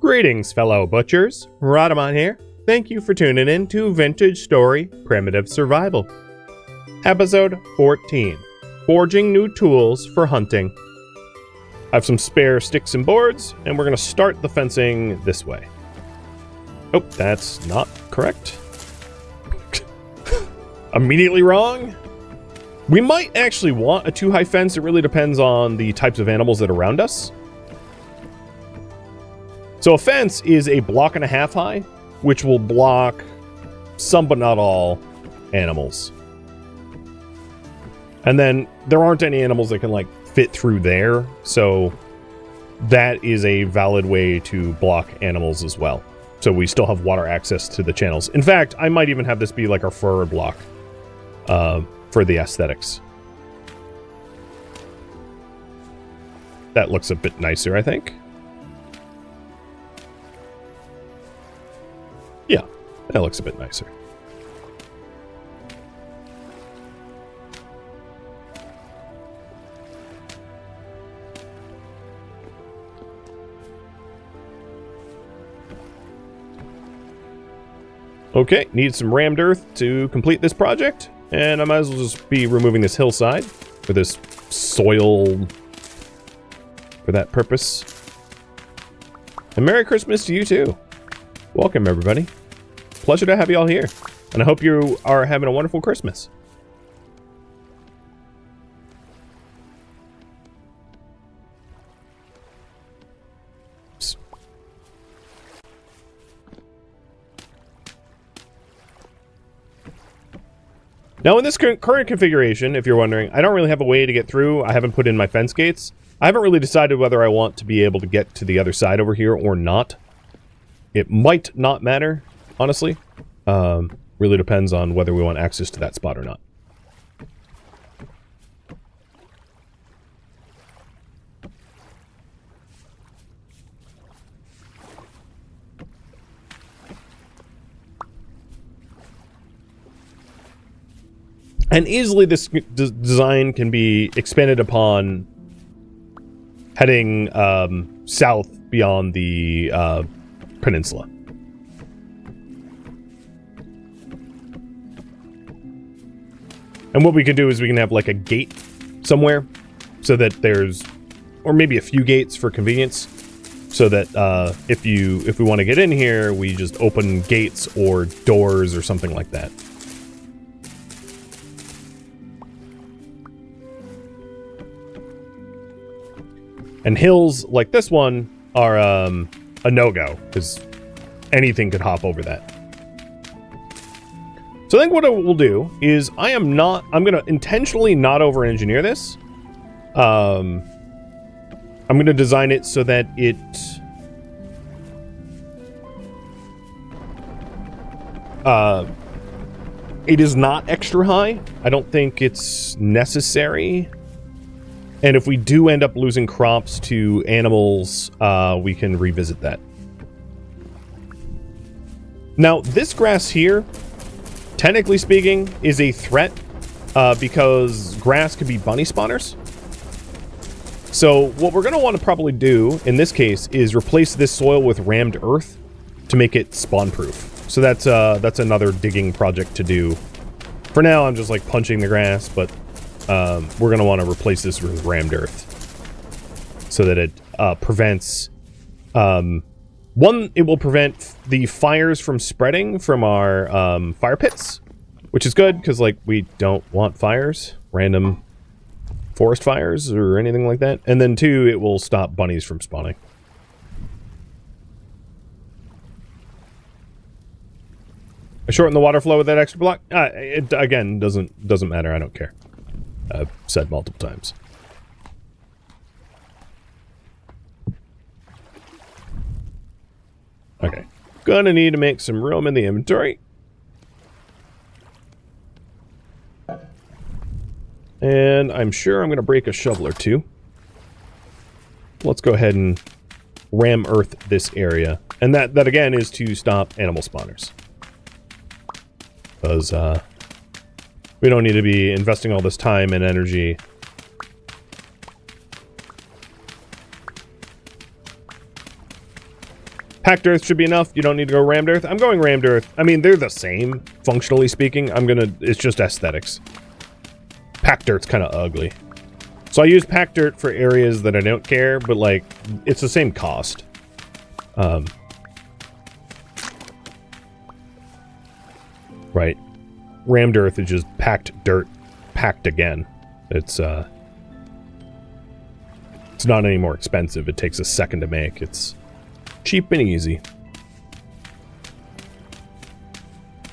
Greetings, fellow butchers. Radamon here. Thank you for tuning in to Vintage Story Primitive Survival. Episode 14. Forging new tools for hunting. I have some spare sticks and boards, and we're going to start the fencing this way. Oh, that's not correct. Immediately wrong. We might actually want a 2-high fence. It really depends on the types of animals that are around us. So a fence is a 1.5 block high, which will block some but not all animals. And then there aren't any animals that can like fit through there, so that is a valid way to block animals as well. So we still have water access to the channels. In fact, I might even have this be like our forward block for the aesthetics. That looks a bit nicer, I think. Yeah, that looks a bit nicer. Okay, need some rammed earth to complete this project, and I might as well just be removing this hillside for this soil for that purpose. And Merry Christmas to you too. Welcome, everybody. Pleasure to have you all here. And I hope you are having a wonderful Christmas. Oops. Now, in this current configuration, if you're wondering, I don't really have a way to get through. I haven't put in my fence gates. I haven't really decided whether I want to be able to get to the other side over here or not. It might not matter, honestly. Really depends on whether we want access to that spot or not. And easily this design can be expanded upon heading south beyond the peninsula. And what we could do is we can have like a gate somewhere so that there's, or maybe a few gates for convenience, so that if we want to get in here, we just open gates or doors or something like that. And hills like this one are a no-go, because anything could hop over that. So I think what I will do is I'm going to intentionally not over-engineer this. I'm going to design it so that it is not extra high. I don't think it's necessary. And if we do end up losing crops to animals, we can revisit that. Now, this grass here, technically speaking, is a threat because grass could be bunny spawners. So what we're going to want to probably do in this case is replace this soil with rammed earth to make it spawn proof. So that's another digging project to do. For now, I'm just like punching the grass, but we're going to want to replace this with rammed earth so that it prevents... One, it will prevent the fires from spreading from our fire pits, which is good because, like, we don't want fires, random forest fires or anything like that. And then, two, it will stop bunnies from spawning. I shorten the water flow with that extra block. It again doesn't matter. I don't care. I've said multiple times. Okay, gonna need to make some room in the inventory. And I'm sure I'm gonna break a shovel or two. Let's go ahead and ram earth this area. And that again is to stop animal spawners. Because we don't need to be investing all this time and energy Packed earth should be enough. You don't need to go rammed earth. I'm going rammed earth. I mean, they're the same, functionally speaking. It's just aesthetics. Packed dirt's kind of ugly. So I use packed dirt for areas that I don't care, but like, it's the same cost. Right. Rammed earth is just packed dirt, packed again. It's not any more expensive. It takes a second to make. It's cheap and easy.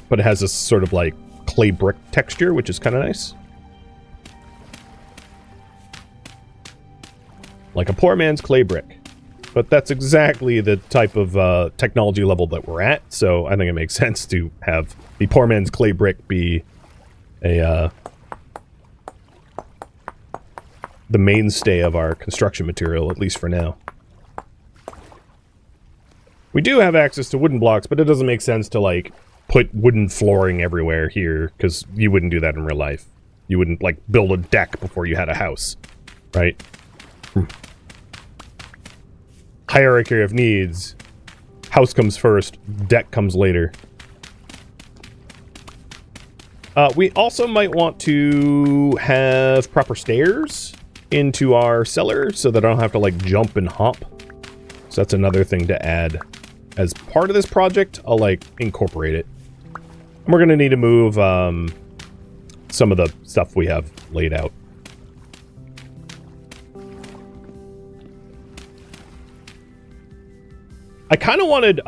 But it has this sort of like clay brick texture, which is kind of nice. Like a poor man's clay brick. But that's exactly the type of technology level that we're at, so I think it makes sense to have the poor man's clay brick be the mainstay of our construction material, at least for now. We do have access to wooden blocks, but it doesn't make sense to, like, put wooden flooring everywhere here, because you wouldn't do that in real life. You wouldn't, like, build a deck before you had a house, right? Hierarchy of needs. House comes first, deck comes later. We also might want to have proper stairs into our cellar so that I don't have to, like, jump and hop. So that's another thing to add. As part of this project, I'll, like, incorporate it. And we're going to need to move some of the stuff we have laid out. I kind of wanted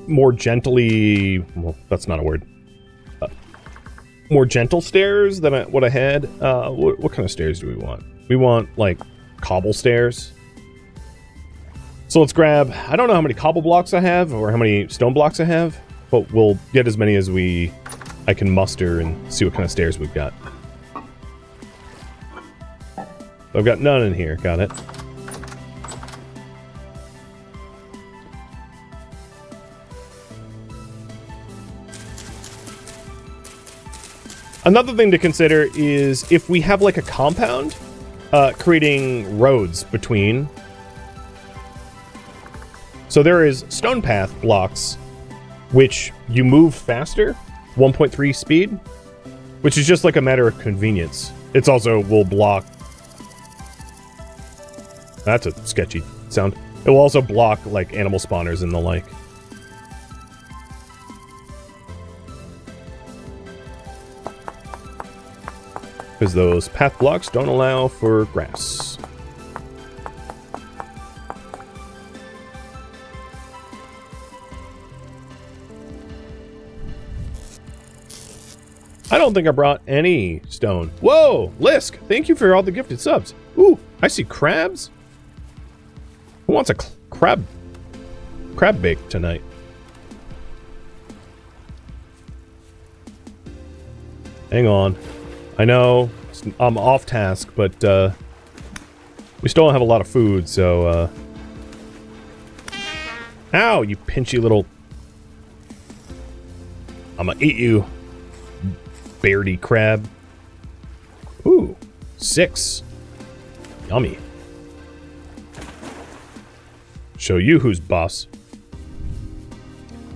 more gently... Well, that's not a word. More gentle stairs than what I had. What kind of stairs do we want? We want, like, cobble stairs. So let's grab... I don't know how many cobble blocks I have or how many stone blocks I have, but we'll get as many as I can muster and see what kind of stairs we've got. I've got none in here. Got it. Another thing to consider is if we have like a compound, creating roads between. So there is stone path blocks, which you move faster, 1.3 speed, which is just like a matter of convenience. It's also will block. That's a sketchy sound. It will also block like animal spawners and the like. Because those path blocks don't allow for grass. I don't think I brought any stone. Whoa, Lisk, thank you for all the gifted subs. Ooh, I see crabs. Who wants a crab bake tonight? Hang on. I know I'm off task, but we still don't have a lot of food, so ow, you pinchy little... I'm gonna eat you, beardy crab. Ooh, 6. Yummy. Show you who's boss.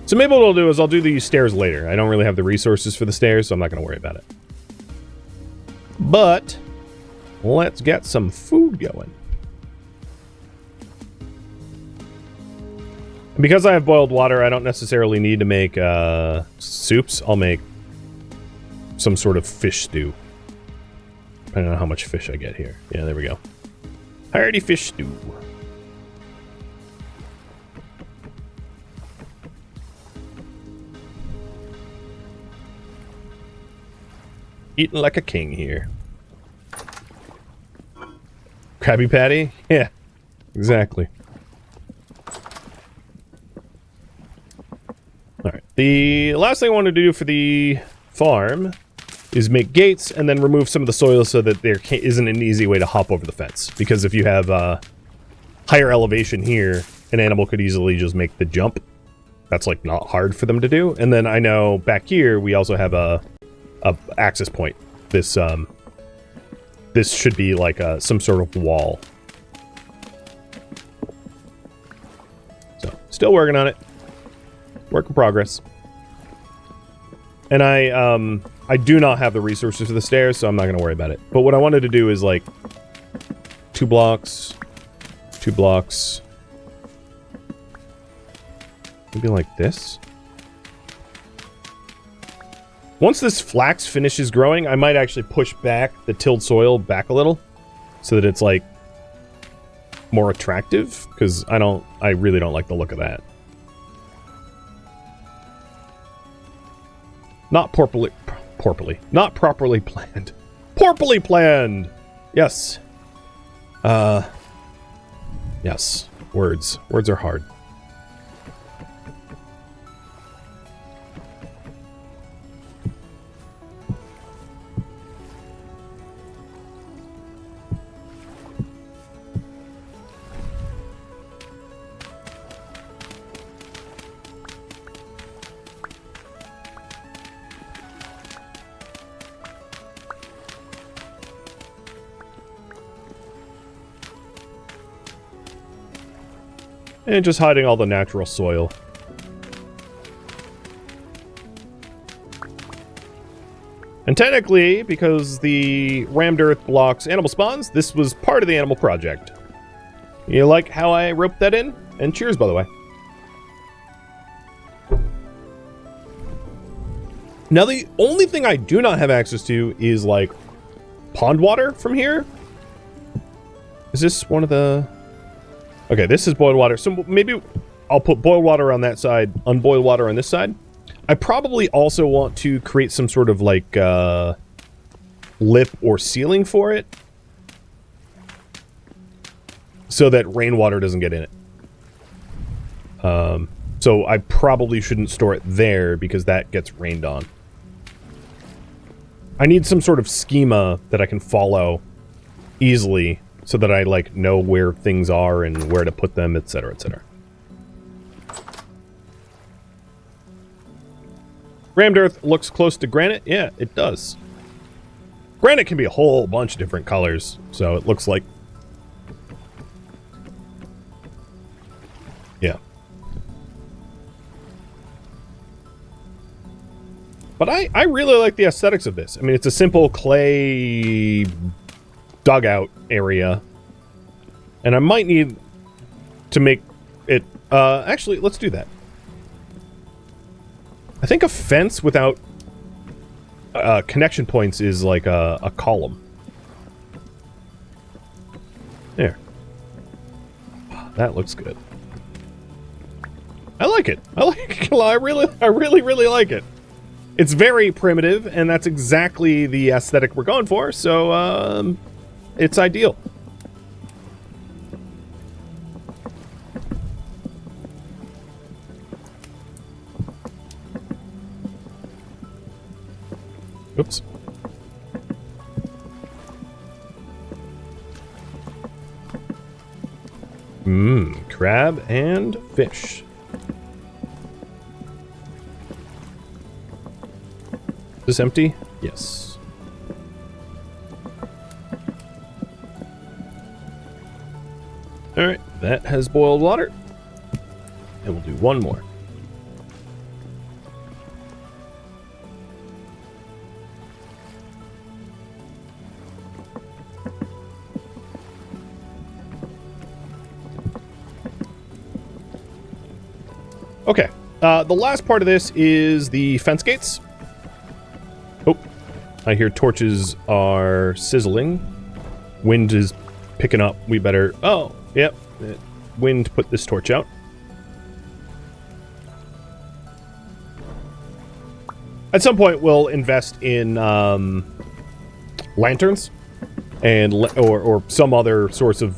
So maybe what I'll do is I'll do these stairs later. I don't really have the resources for the stairs, so I'm not gonna worry about it. But let's get some food going. And because I have boiled water, I don't necessarily need to make soups. I'll make some sort of fish stew. Depending on how much fish I get here. Yeah, there we go. Hearty fish stew. Eating like a king here. Krabby Patty? Yeah, exactly. Alright, the last thing I want to do for the farm is make gates and then remove some of the soil so that there isn't an easy way to hop over the fence. Because if you have higher elevation here, an animal could easily just make the jump. That's like not hard for them to do. And then I know back here we also have a access point. This should be like some sort of wall. So Still working on it. Work in progress. And I do not have the resources for the stairs, so I'm not going to worry about it. But what I wanted to do is, like, 2 blocks, 2 blocks. Maybe like this. Once this flax finishes growing, I might actually push back the tilled soil back a little so that it's, like, more attractive, because I really don't like the look of that. Not properly planned. Poorly planned! Yes. Yes. Words. Words are hard. And just hiding all the natural soil. And technically, because the rammed earth blocks animal spawns, this was part of the animal project. You like how I roped that in? And cheers, by the way. Now, the only thing I do not have access to is, like, pond water from here. Is this one of the... Okay, this is boiled water. So maybe I'll put boiled water on that side, unboiled water on this side. I probably also want to create some sort of, like, lip or ceiling for it, so that rainwater doesn't get in it. So I probably shouldn't store it there, because that gets rained on. I need some sort of schema that I can follow easily, so that I, like, know where things are and where to put them, etc., etc. Rammed earth looks close to granite. Yeah, it does. Granite can be a whole bunch of different colors, so it looks like... Yeah. But I really like the aesthetics of this. I mean, it's a simple clay dugout area. And I might need to make it... actually, let's do that. I think a fence without connection points is like a column. There. That looks good. I like it. I like it. I really like it. It's very primitive, and that's exactly the aesthetic we're going for, so it's ideal. Oops. Crab and fish. Is this empty? Yes. Alright, that has boiled water. And we'll do one more. Okay, the last part of this is the fence gates. Oh, I hear torches are sizzling. Wind is picking up. We better... Oh, yep. Wind put this torch out. At some point, we'll invest in lanterns and or some other source of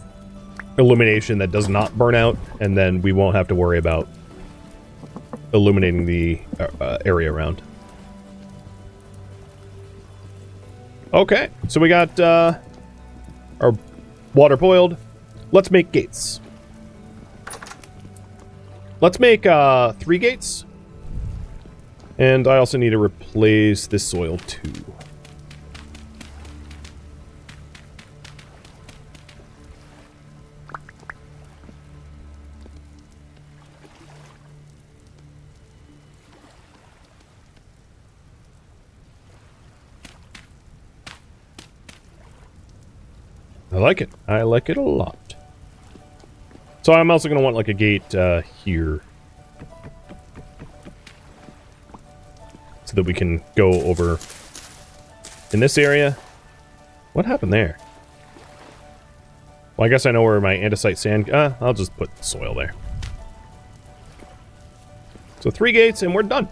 illumination that does not burn out, and then we won't have to worry about illuminating the area around. Okay, so we got our water boiled. Let's make gates. Let's make 3 gates. And I also need to replace this soil too. I like it. I like it a lot. So I'm also going to want like a gate here. So that we can go over in this area. What happened there? Well, I guess I know where my andesite sand... I'll just put soil there. So 3 gates and we're done.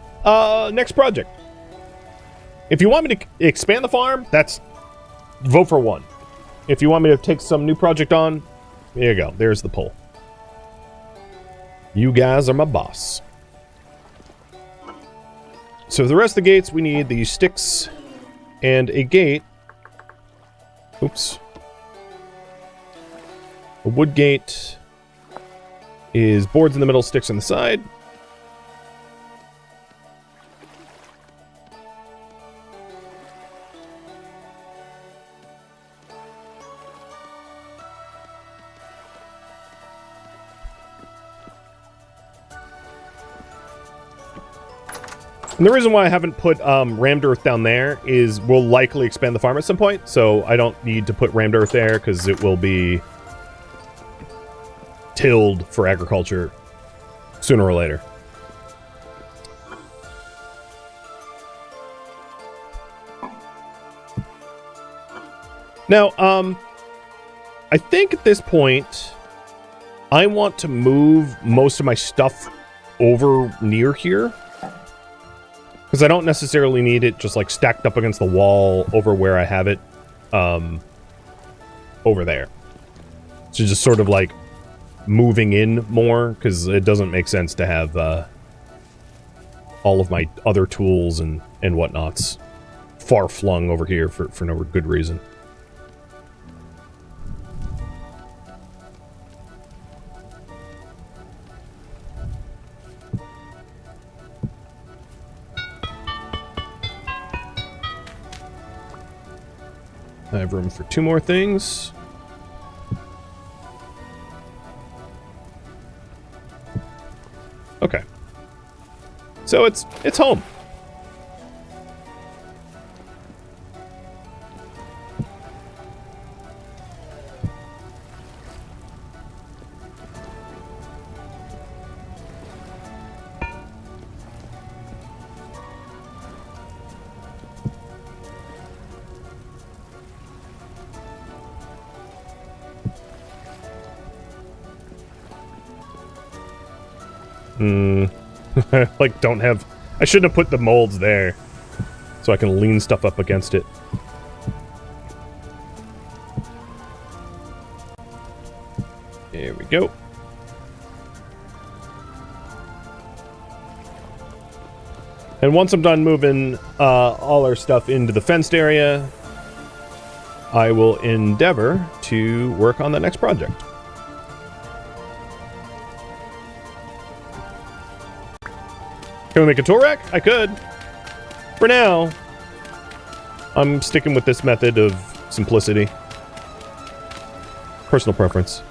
Next project. If you want me to expand the farm, that's... vote for 1. If you want me to take some new project on, there you go. There's the poll. You guys are my boss. So for the rest of the gates, we need the sticks and a gate. Oops. A wood gate is boards in the middle, sticks on the side. And the reason why I haven't put rammed earth down there is we'll likely expand the farm at some point, so I don't need to put rammed earth there because it will be tilled for agriculture sooner or later. Now, I think at this point, I want to move most of my stuff over near here. Because I don't necessarily need it just like stacked up against the wall over where I have it over there. So just sort of like moving in more, because it doesn't make sense to have all of my other tools and whatnots far flung over here for no good reason. I have room for 2 more things. Okay. So it's home. Like, don't have... I shouldn't have put the molds there. So I can lean stuff up against it. There we go. And once I'm done moving all our stuff into the fenced area, I will endeavor to work on the next project. Can we make a tool rack? I could. For now, I'm sticking with this method of simplicity. Personal preference.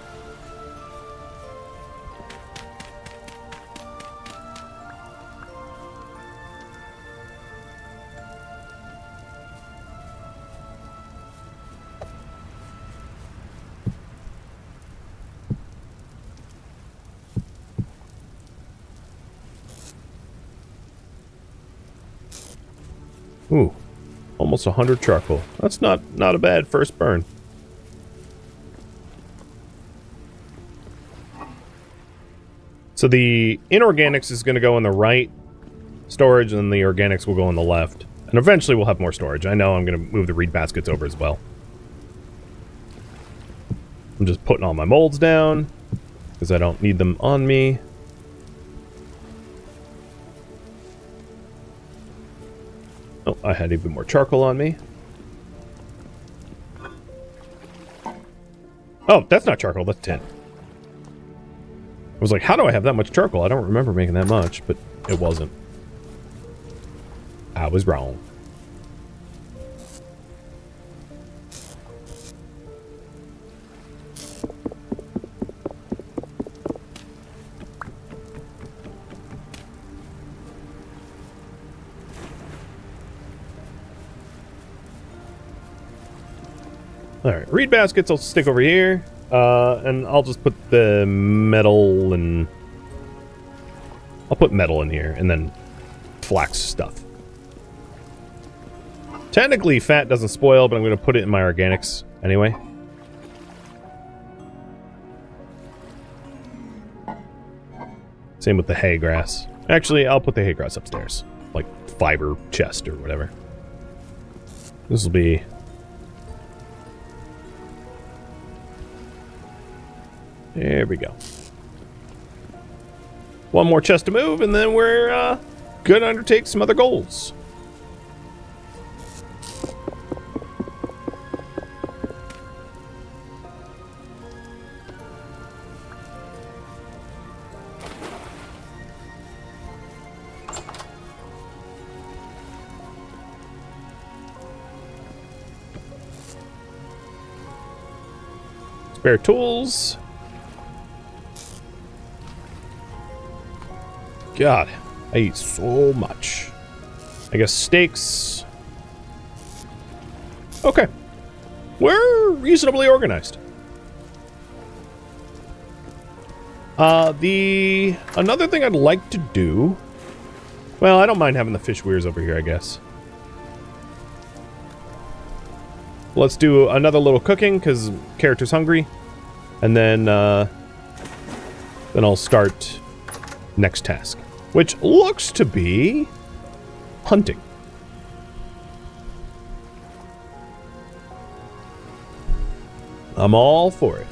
Ooh, almost 100 charcoal. That's not a bad first burn. So the inorganics is going to go in the right storage, and then the organics will go in the left. And eventually we'll have more storage. I know I'm going to move the reed baskets over as well. I'm just putting all my molds down, because I don't need them on me. Oh, I had even more charcoal on me. Oh, that's not charcoal, that's tin. I was like, how do I have that much charcoal? I don't remember making that much, but it wasn't. I was wrong. Alright, reed baskets I'll stick over here. And I'll just put the metal and... I'll put metal in here, and then flax stuff. Technically, fat doesn't spoil, but I'm going to put it in my organics anyway. Same with the hay grass. Actually, I'll put the hay grass upstairs. Like, fiber chest or whatever. This will be... There we go. One more chest to move, and then we're going to undertake some other goals. Spare tools. God, I eat so much. I guess steaks. Okay. We're reasonably organized. Another thing I'd like to do... Well, I don't mind having the fish weirs over here, I guess. Let's do another little cooking, because character's hungry. And then I'll start next task. Which looks to be... hunting. I'm all for it.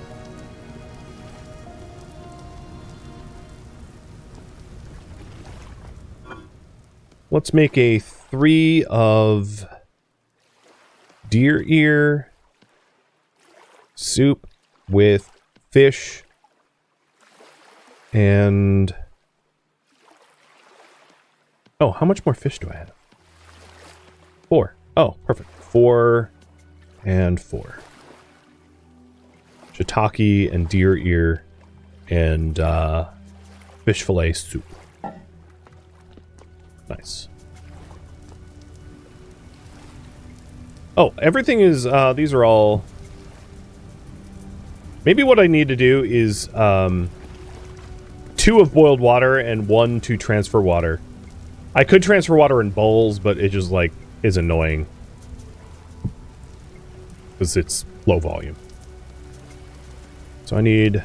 Let's make a 3 of deer ear soup with fish and... Oh, how much more fish do I have? 4. Oh, perfect. 4 and 4. Shiitake and deer ear and fish fillet soup. Nice. Oh, everything is, these are all... Maybe what I need to do is 2 of boiled water and 1 to transfer water. I could transfer water in bowls, but it just, like, is annoying. Because it's low volume. So I need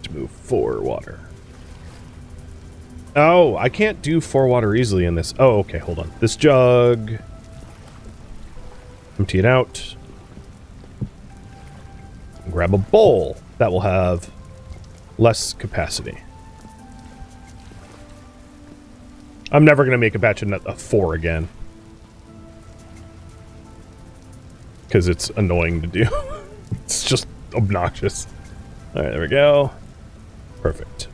to move 4 water. Oh, I can't do 4 water easily in this. Oh, okay, hold on. This jug. Empty it out. Grab a bowl. That will have less capacity. I'm never going to make a batch of 4 again. Because it's annoying to do. It's just obnoxious. Alright, there we go. Perfect.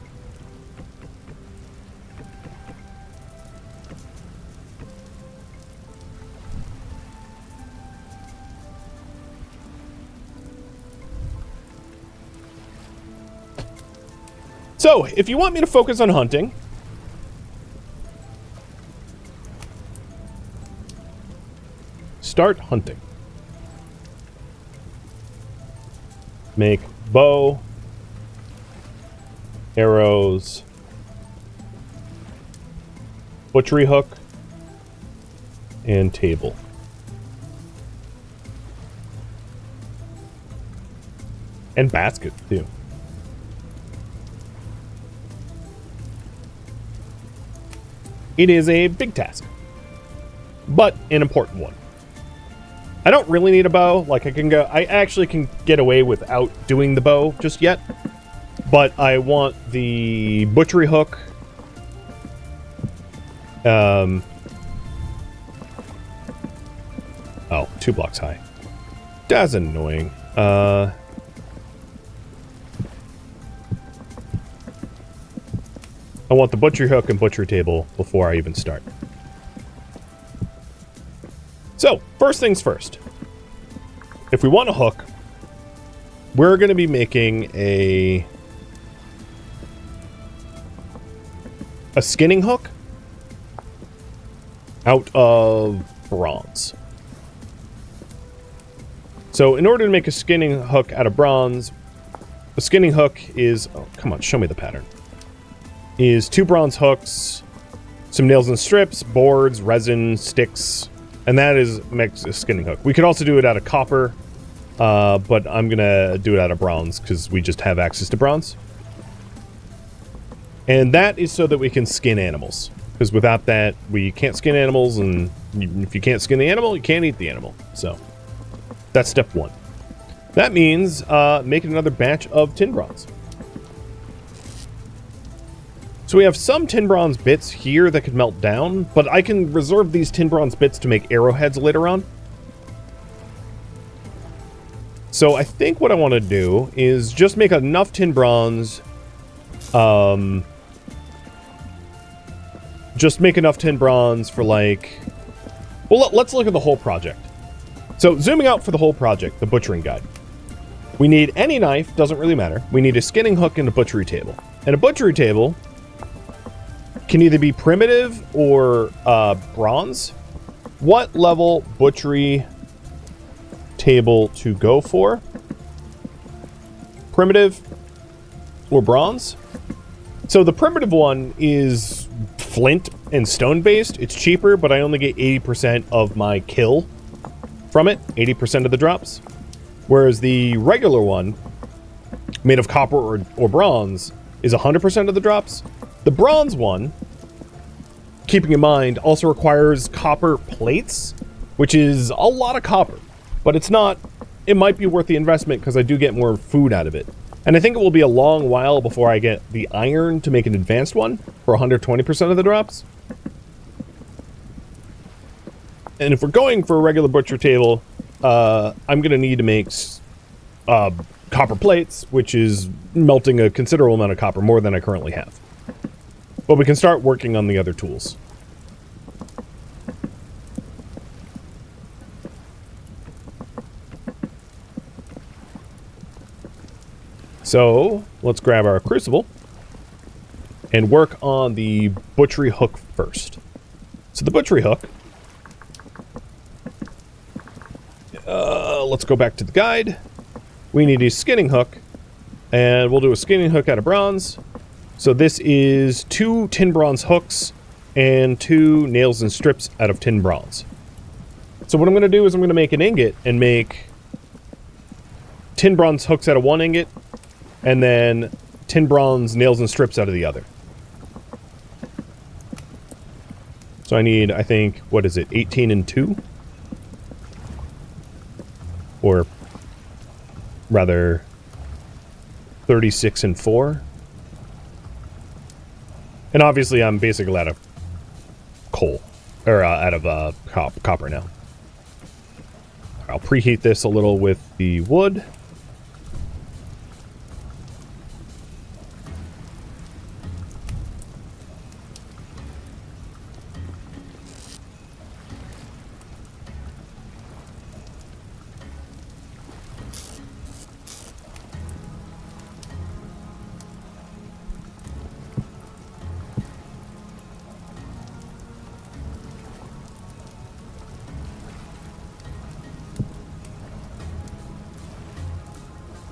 So, if you want me to focus on hunting... Start hunting. Make bow, arrows, butchery hook, and table. And basket, too. It is a big task, but an important one. I don't really need a bow. Like, I actually can get away without doing the bow just yet. But I want the butchery hook. Oh, 2 blocks high. That's annoying. I want the butchery hook and butchery table before I even start. So, first things first. If we want a hook, we're going to be making a skinning hook out of bronze. So in order to make a skinning hook out of bronze, a skinning hook is... Oh, come on, show me the pattern. Is 2 bronze hooks, some nails and strips, boards, resin, sticks, and that makes a skinning hook. We could also do it out of copper, but I'm going to do it out of bronze because we just have access to bronze. And that is so that we can skin animals. Because without that, we can't skin animals, and if you can't skin the animal, you can't eat the animal. So, that's step 1. That means making another batch of tin bronze. So we have some tin bronze bits here that could melt down, but I can reserve these tin bronze bits to make arrowheads later on. So I think what I want to do is just make enough tin bronze... just make enough tin bronze for, like... Well, let's look at the whole project. So, zooming out for the whole project, the butchering guide. We need any knife, doesn't really matter. We need a skinning hook and a butchery table. And a butchery table can either be primitive or bronze. What level butchery table to go for? Primitive or bronze? So the primitive one is flint and stone based. It's cheaper, but I only get 80% of my kill from it, 80% of the drops. Whereas the regular one, made of copper or bronze, is 100% of the drops. The bronze one, keeping in mind, also requires copper plates, which is a lot of copper. But it's not, it might be worth the investment because I do get more food out of it. And I think it will be a long while before I get the iron to make an advanced one for 120% of the drops. And if we're going for a regular butcher table, I'm going to need to make copper plates, which is melting a considerable amount of copper, more than I currently have. But we can start working on the other tools. So, let's grab our crucible and work on the butchery hook first. So the butchery hook, let's go back to the guide. We need a skinning hook, and we'll do a skinning hook out of bronze. So this is 2 tin bronze hooks and 2 nails and strips out of tin bronze. So what I'm going to do is I'm going to make an ingot and make tin bronze hooks out of 1 ingot, and then tin bronze nails and strips out of the other. So I need, I think, what is it, 18 and 2? Or rather, 36 and 4. And obviously I'm basically out of coal, or out of copper now. I'll preheat this a little with the wood.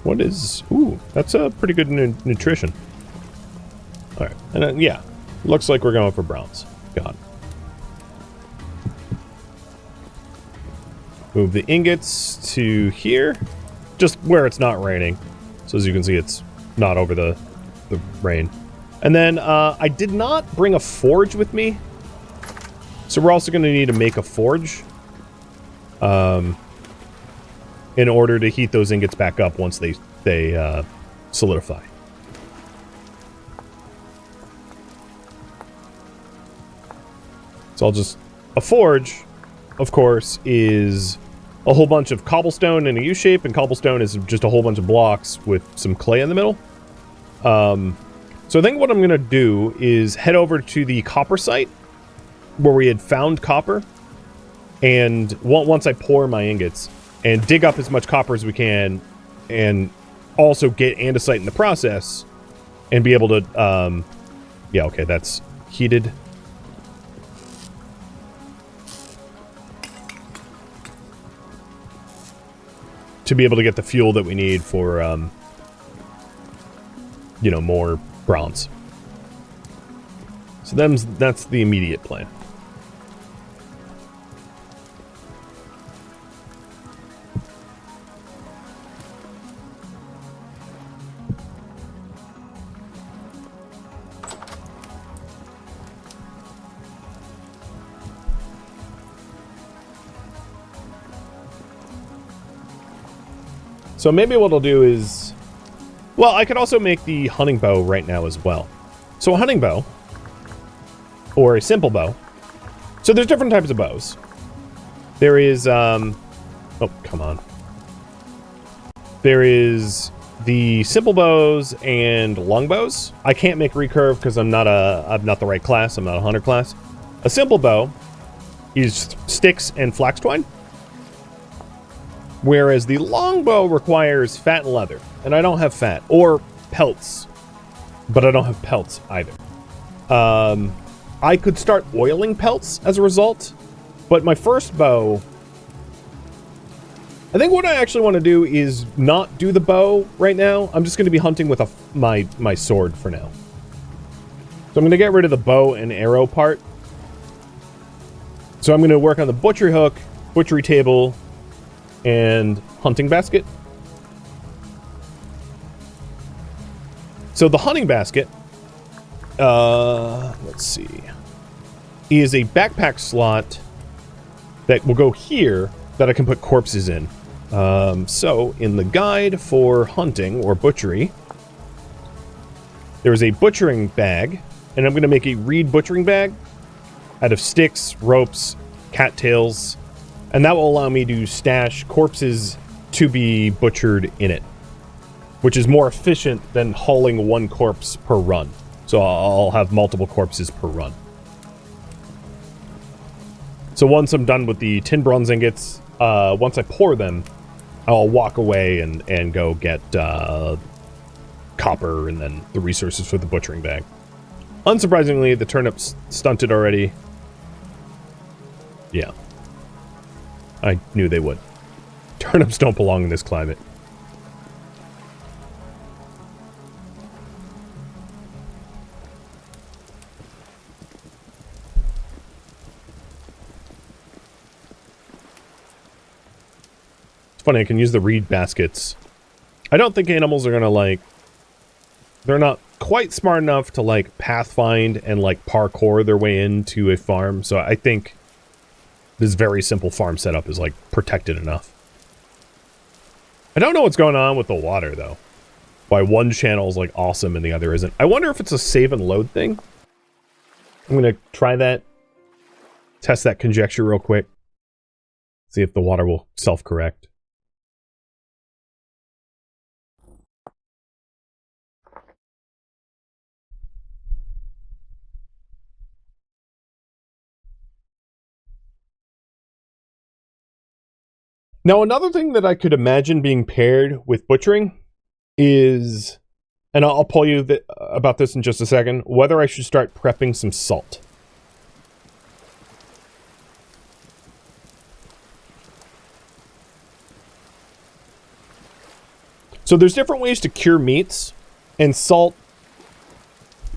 What is... Ooh, that's a pretty good nutrition. Alright, and then, yeah. Looks like we're going for bronze. God. Move the ingots to here. Just where it's not raining. So as you can see, it's not over the rain. And then, I did not bring a forge with me. So we're also going to need to make a forge. In order to heat those ingots back up once they solidify. So I'll just... A forge, of course, is a whole bunch of cobblestone in a U-shape, and cobblestone is just a whole bunch of blocks with some clay in the middle. So I think what I'm going to do is head over to the copper site, where we had found copper, and once I pour my ingots, and dig up as much copper as we can, and also get andesite in the process, and be able to, yeah, okay, that's heated. to be able to get the fuel that we need for, you know, more bronze. So that's the immediate plan. So maybe what I'll do is... Well, I could also make the hunting bow right now as well. So a hunting bow, or a simple bow. So there's different types of bows. There is, oh, come on. There is the simple bows and long bows. I can't make recurve because I'm not the right class. I'm not a hunter class. A simple bow is sticks and flax twine. Whereas the longbow requires fat and leather, and I don't have fat, or pelts, but I don't have pelts either. I could start oiling pelts as a result, but my first bow, I think what I actually want to do is not do the bow right now. I'm just going to be hunting with my sword for now. So I'm going to get rid of the bow and arrow part. So I'm going to work on the butchery hook, butchery table, and hunting basket. So the hunting basket, let's see, is a backpack slot that will go here that I can put corpses in. So in the guide for hunting or butchery, there's a butchering bag, and I'm going to make a reed butchering bag out of sticks, ropes, cattails, and that will allow me to stash corpses to be butchered in it, which is more efficient than hauling one corpse per run. So I'll have multiple corpses per run. So once I'm done with the tin bronze ingots, once I pour them, I'll walk away and go get copper and then the resources for the butchering bag. Unsurprisingly, the turnips stunted already. Yeah. I knew they would. Turnips don't belong in this climate. It's funny, I can use the reed baskets. I don't think animals are gonna, like... They're not quite smart enough to, like, pathfind and, like, parkour their way into a farm, so I think this very simple farm setup is, like, protected enough. I don't know what's going on with the water, though. Why one channel is, like, awesome and the other isn't. I wonder if it's a save and load thing. I'm gonna try that. Test that conjecture real quick. See if the water will self-correct. Now, another thing that I could imagine being paired with butchering is, and I'll tell you about this in just a second, whether I should start prepping some salt. So there's different ways to cure meats, and salt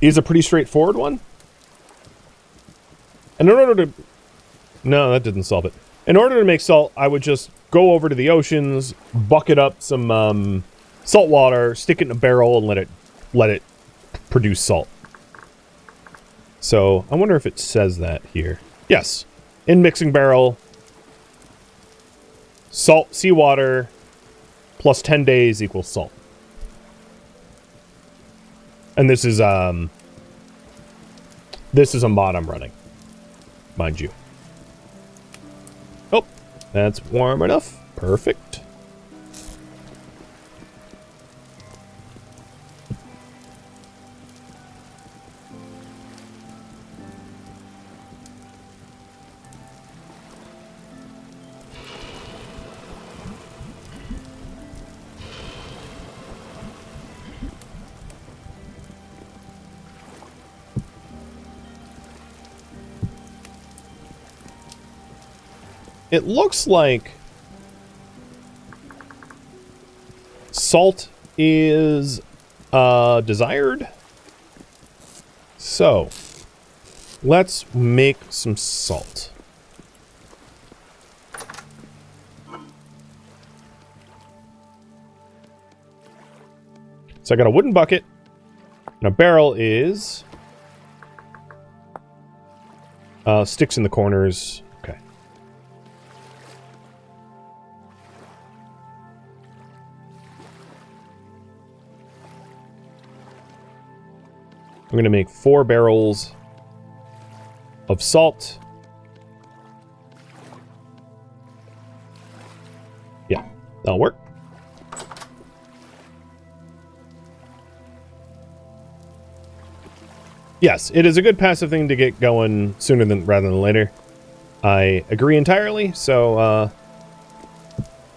is a pretty straightforward one. And in order to... No, that didn't solve it. In order to make salt, I would just go over to the oceans, bucket up some salt water, stick it in a barrel, and let it produce salt. So I wonder if it says that here. Yes, in mixing barrel, salt, seawater, plus 10 days equals salt. And this is a mod I'm running, mind you. Oh, that's warm enough. Perfect. It looks like Salt is desired. So let's make some salt. So I got a wooden bucket, and a barrel is sticks in the corners. Okay. I'm going to make 4 barrels of salt. Yeah, that'll work. Yes, it is a good passive thing to get going sooner rather than later. I agree entirely, so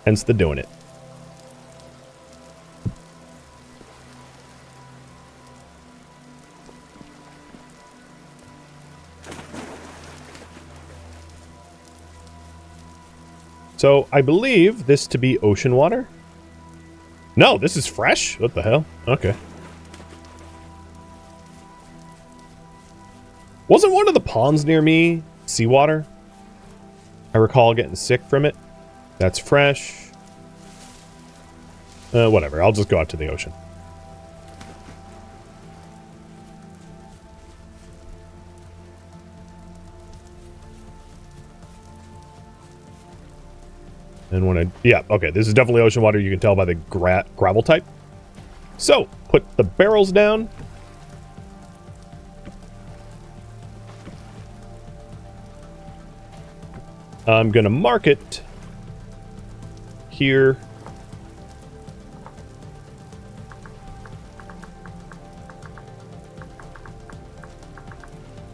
hence the doing it. So I believe this to be ocean water. No, this is fresh? What the hell? Okay. Wasn't one of the ponds near me seawater? I recall getting sick from it. That's fresh. Whatever, I'll just go out to the ocean. And when yeah, okay, this is definitely ocean water. You can tell by the gravel type. So, put the barrels down. I'm going to mark it here.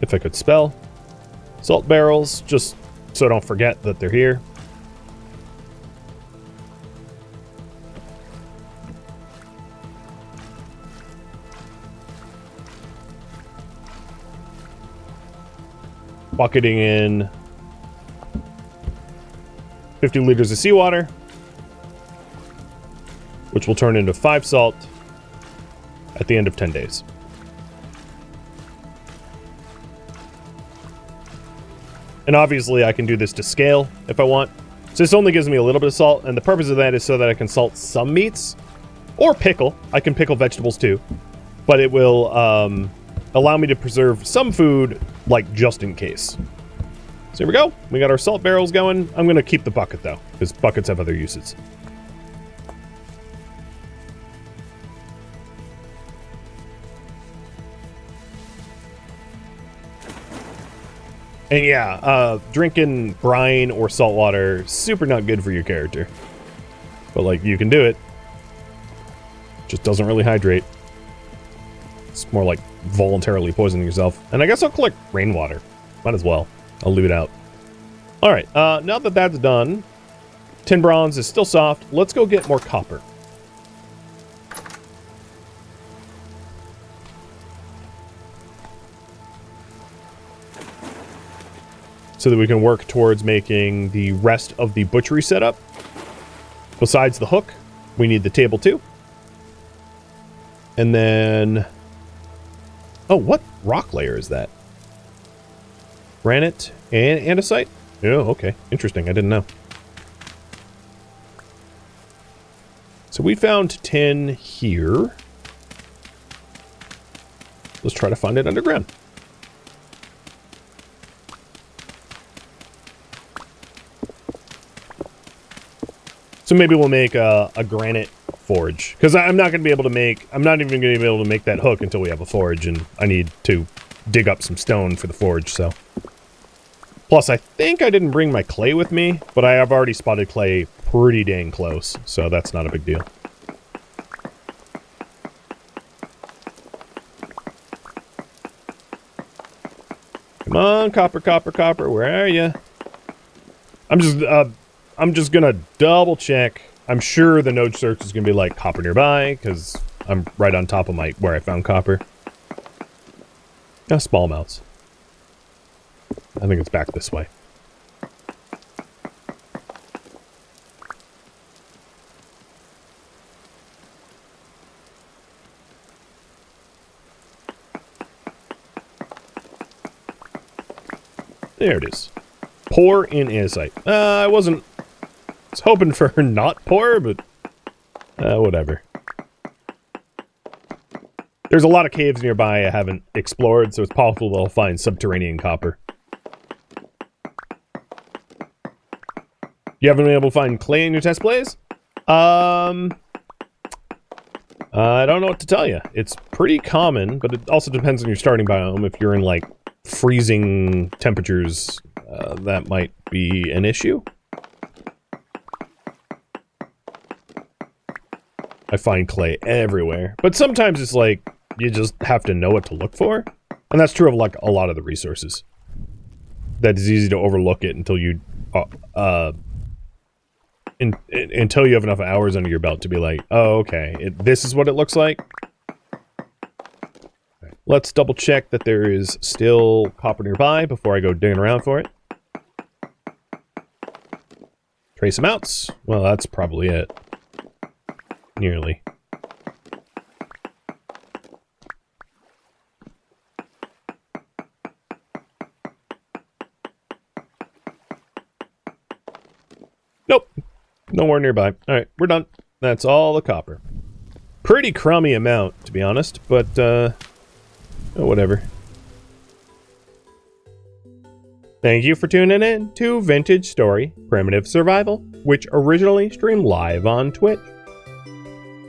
If I could spell. Salt barrels, just so I don't forget that they're here. Bucketing in 50 liters of seawater, which will turn into 5 salt at the end of 10 days. And obviously I can do this to scale if I want. So this only gives me a little bit of salt, and the purpose of that is so that I can salt some meats or pickle. I can pickle vegetables too, but it will allow me to preserve some food, like just in case. So here we go. We got our salt barrels going. I'm going to keep the bucket, though, because buckets have other uses. And yeah, drinking brine or salt water, super not good for your character. But, like, you can do it. Just doesn't really hydrate. It's more like voluntarily poisoning yourself. And I guess I'll collect rainwater. Might as well. I'll leave it out. All right, now that that's done, tin bronze is still soft. Let's go get more copper. So that we can work towards making the rest of the butchery setup. Besides the hook, we need the table too. And then... oh, what rock layer is that? Granite and andesite? Oh, okay. Interesting. I didn't know. So we found tin here. Let's try to find it underground. So maybe we'll make a granite forge. Because I'm not going to be able to make... I'm not even going to be able to make that hook until we have a forge. And I need to dig up some stone for the forge, so... Plus, I think I didn't bring my clay with me, but I have already spotted clay pretty dang close, so that's not a big deal. Come on, copper, copper, copper, where are you? I'm just gonna double check. I'm sure the node search is gonna be like copper nearby, because I'm right on top of where I found copper. Small amounts. I think it's back this way. There it is. Poor in insight. I was hoping for not poor, but whatever. There's a lot of caves nearby I haven't explored, so it's possible I'll find subterranean copper. You haven't been able to find clay in your test plays? I don't know what to tell you. It's pretty common, but it also depends on your starting biome. If you're in, like, freezing temperatures, that might be an issue. I find clay everywhere. But sometimes it's like, you just have to know what to look for. And that's true of, like, a lot of the resources. That is easy to overlook it until you, until you have enough hours under your belt to be like, oh, okay, this is what it looks like. Let's double check that there is still copper nearby before I go digging around for it. Trace amounts. Well, that's probably it. Nearly. Nope. Nowhere nearby. Alright, we're done. That's all the copper. Pretty crummy amount, to be honest, but, oh, whatever. Thank you for tuning in to Vintage Story Primitive Survival, which originally streamed live on Twitch.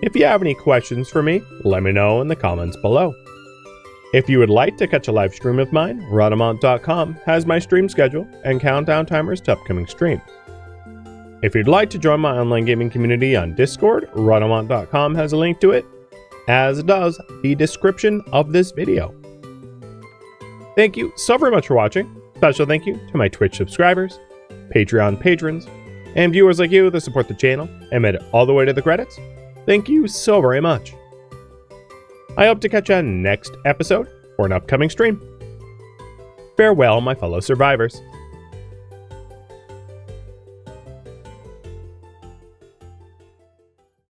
If you have any questions for me, let me know in the comments below. If you would like to catch a live stream of mine, Rhodamont.com has my stream schedule and countdown timers to upcoming streams. If you'd like to join my online gaming community on Discord, Rhodamont.com has a link to it, as does the description of this video. Thank you so very much for watching. Special thank you to my Twitch subscribers, Patreon patrons, and viewers like you that support the channel and made it all the way to the credits. Thank you so very much. I hope to catch you on next episode or an upcoming stream. Farewell, my fellow survivors.